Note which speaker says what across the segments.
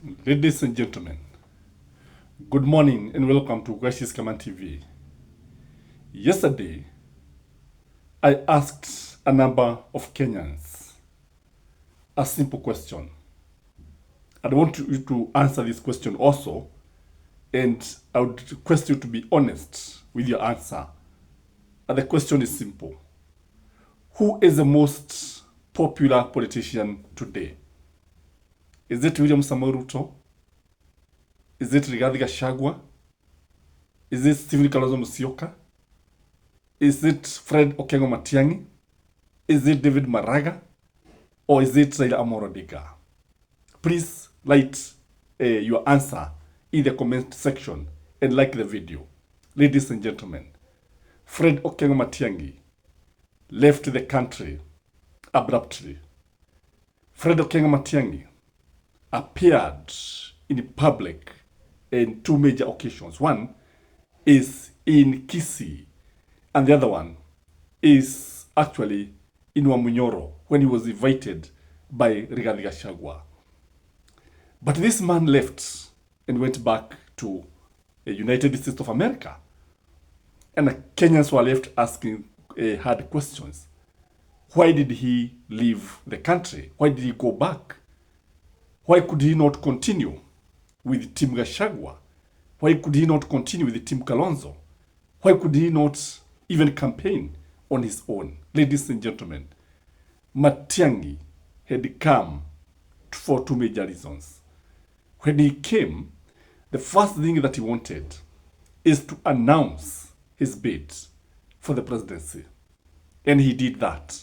Speaker 1: Ladies and gentlemen, good morning and welcome to Gracious Kaman TV. Yesterday, I asked a number of Kenyans a simple question. I want you to answer this question also, and I would request you to be honest with your answer. And the question is simple. Who is the most popular politician today? Is it William Samoei Ruto? Is it Rigathi Gachagua? Is it Stephen Kalonzo Musyoka? Is it Fred Okengo Matiang'I? Is it David Maraga? Or is it Raila Amolo Odinga? Please write your answer in the comment section and like the video. Ladies and gentlemen, Fred Okengo Matiang'I left the country abruptly. Fred Okengo Matiang'I appeared in public in two major occasions. One is in Kisii, and the other one is actually in Wamunyoro when he was invited by Rigathi Gachagua. But this man left and went back to the United States of America. And the Kenyans were left asking hard questions. Why did he leave the country? Why did he go back? Why could he not continue with Team Gachagua? Why could he not continue with Team Kalonzo? Why could he not even campaign on his own? Ladies and gentlemen, Matiang'I had come for two major reasons. When he came, the first thing that he wanted is to announce his bid for the presidency. And he did that.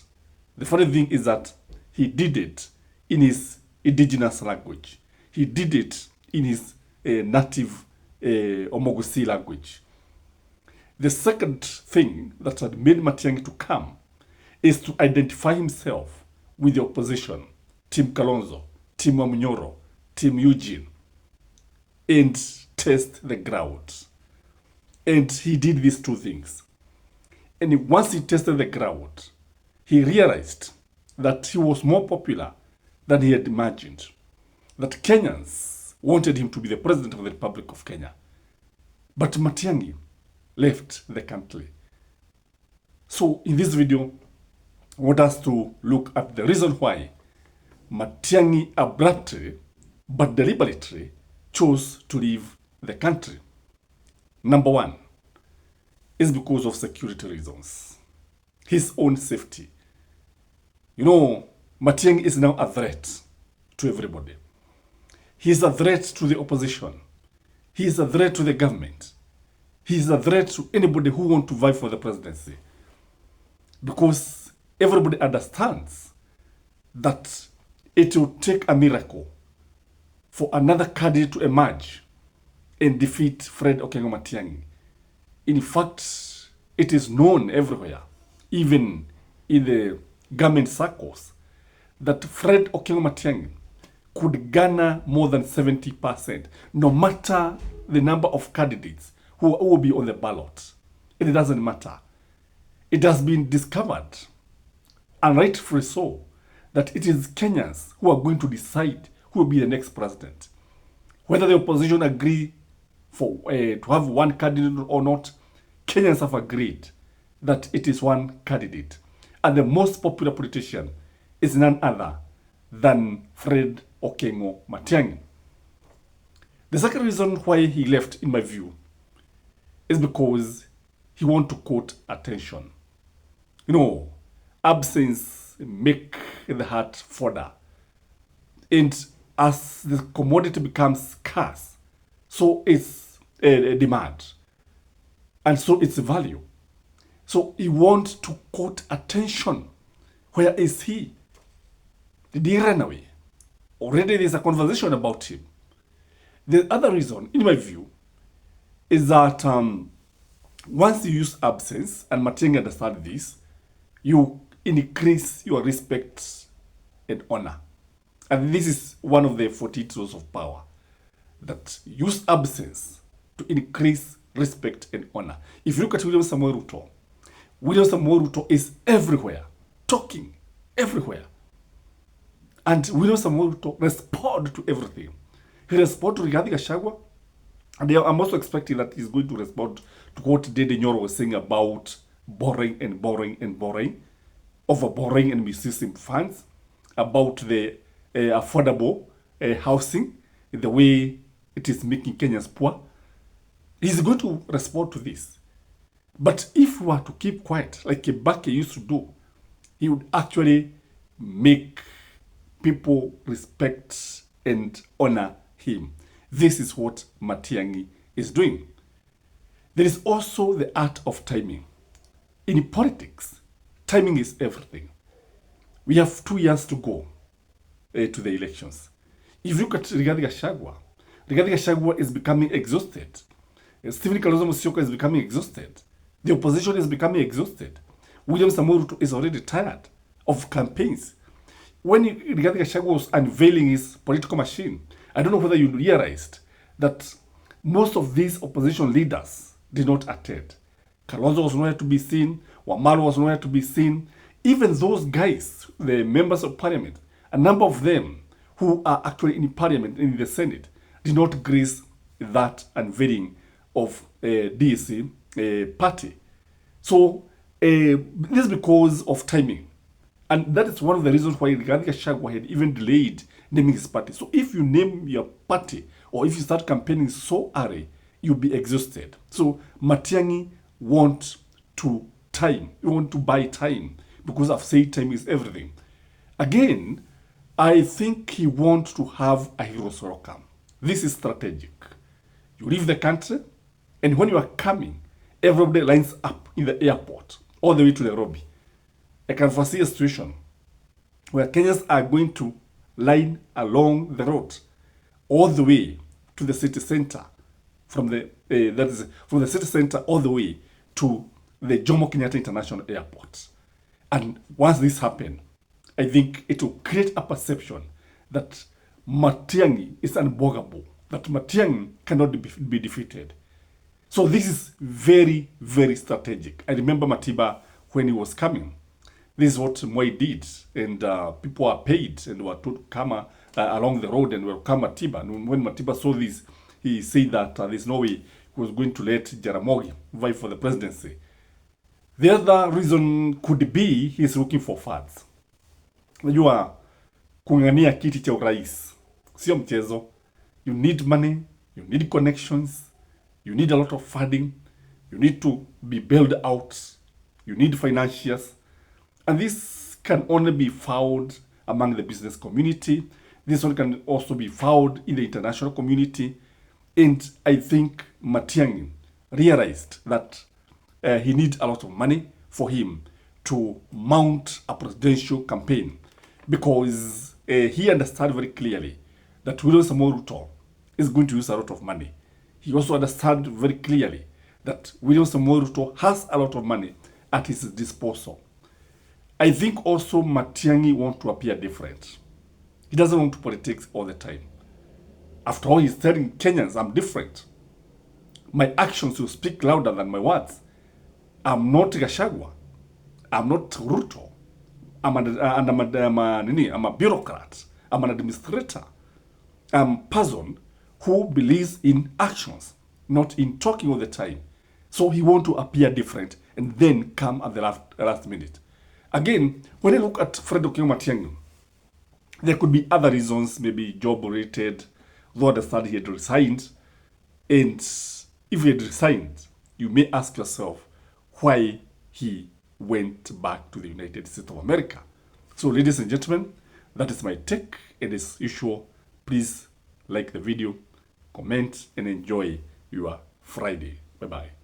Speaker 1: The funny thing is that he did it in his indigenous language. He did it in his native Omogusi language. The second thing that had made Matiang'I to come is to identify himself with the opposition, Team Kalonzo, Team Wamunyoro, Team Eugene, and test the ground. And he did these two things. And once he tested the ground, he realized that he was more popular than he had imagined. That Kenyans wanted him to be the president of the Republic of Kenya. But Matiang'I left the country. So in this video, I want us to look at the reason why Matiang'I abruptly but deliberately chose to leave the country. Number one is because of security reasons. His own safety. You know, Matiang'I is now a threat to everybody. He is a threat to the opposition. He is a threat to the government. He is a threat to anybody who wants to vie for the presidency. Because everybody understands that it will take a miracle for another candidate to emerge and defeat Fred Okengo Matiang'I. In fact, it is known everywhere, even in the government circles, that Fred Okengo Matiang'I could garner more than 70%, no matter the number of candidates who will be on the ballot. It doesn't matter. It has been discovered, and rightfully so, that it is Kenyans who are going to decide who will be the next president. Whether the opposition agree for to have one candidate or not, Kenyans have agreed that it is one candidate. And the most popular politician is none other than Fred Okengo Matiang'I. The second reason why he left, in my view, is because he wants to court attention. You know, absence make the heart fodder. And as the commodity becomes scarce, so is demand. And so it's value. So he wants to court attention. Where is he? Did he run away? Already there's a conversation about him. The other reason, in my view, is that once you use absence, and Matiang'I understands this, you increase your respect and honor. And this is one of the 40 tools of power. That use absence to increase respect and honor. If you look at William Samoei Ruto is everywhere, talking everywhere. And William Samoei Ruto responded to everything. He responded to Rigathi Gachagua, and I'm also expecting that he's going to respond to what Dede Nyoro was saying about borrowing and borrowing and borrowing, over borrowing and misusing funds, about the affordable housing, the way it is making Kenyans poor. He's going to respond to this. But if we were to keep quiet, like Kibaki used to do, he would actually make people respect and honor him. This is what Matiang'I is doing. There is also the art of timing. In politics, timing is everything. We have 2 years to go to the elections. If you look at Rigathi Gachagua is becoming exhausted. Stephen Kalonzo Musyoka is becoming exhausted. The opposition is becoming exhausted. William Samoei Ruto is already tired of campaigns. When Rigathi Gachagua was unveiling his political machine, I don't know whether you realized that most of these opposition leaders did not attend. Kalonzo was nowhere to be seen. Wamalo was nowhere to be seen. Even those guys, the members of parliament, a number of them who are actually in parliament, in the Senate, did not grace that unveiling of DSC party. So this is because of timing. And that is one of the reasons why Rigathi Gachagua had even delayed naming his party. So if you name your party, or if you start campaigning so early, you'll be exhausted. So Matiang'I want to time. You want to buy time, because I've said time is everything. Again, I think he wants to have a hero's welcome. This is strategic. You leave the country, and when you are coming, everybody lines up in the airport all the way to Nairobi. I can foresee a situation where Kenyans are going to line along the road all the way to the city center, from the from the city center all the way to the Jomo Kenyatta International Airport. And once this happens, I think it will create a perception that Matiang'I is unbogable, that Matiang'I cannot be defeated. So this is very, very strategic. I remember Matiba when he was coming. This is what Moi did, and people are paid and were told to come along the road and welcome Matiba. And when Matiba saw this, he said that there's no way he was going to let Jaramogi vie for the presidency. The other reason could be he's looking for funds. Unajua kung'ang'ania kiti cha urais sio mchezo. You need money, you need connections, you need a lot of funding, you need to be bailed out, you need financiers. And this can only be found among the business community. This one can also be found in the international community. And I think Matiang'I realized that he needs a lot of money for him to mount a presidential campaign, because he understands very clearly that William Samoei Ruto is going to use a lot of money. He also understands very clearly that William Samoei Ruto has a lot of money at his disposal. I think also Matiang'I wants to appear different. He doesn't want to politics all the time. After all, he's telling Kenyans, I'm different. My actions will speak louder than my words. I'm not Gachagua. I'm not Ruto. I'm a bureaucrat. I'm an administrator. I'm a person who believes in actions, not in talking all the time. So he wants to appear different and then come at the last minute. Again, when I look at Fred Okengo Matiang'I, there could be other reasons, maybe job-related, though I understand he had resigned. And if he had resigned, you may ask yourself why he went back to the United States of America. So, ladies and gentlemen, that is my take. And as usual, please like the video, comment, and enjoy your Friday. Bye-bye.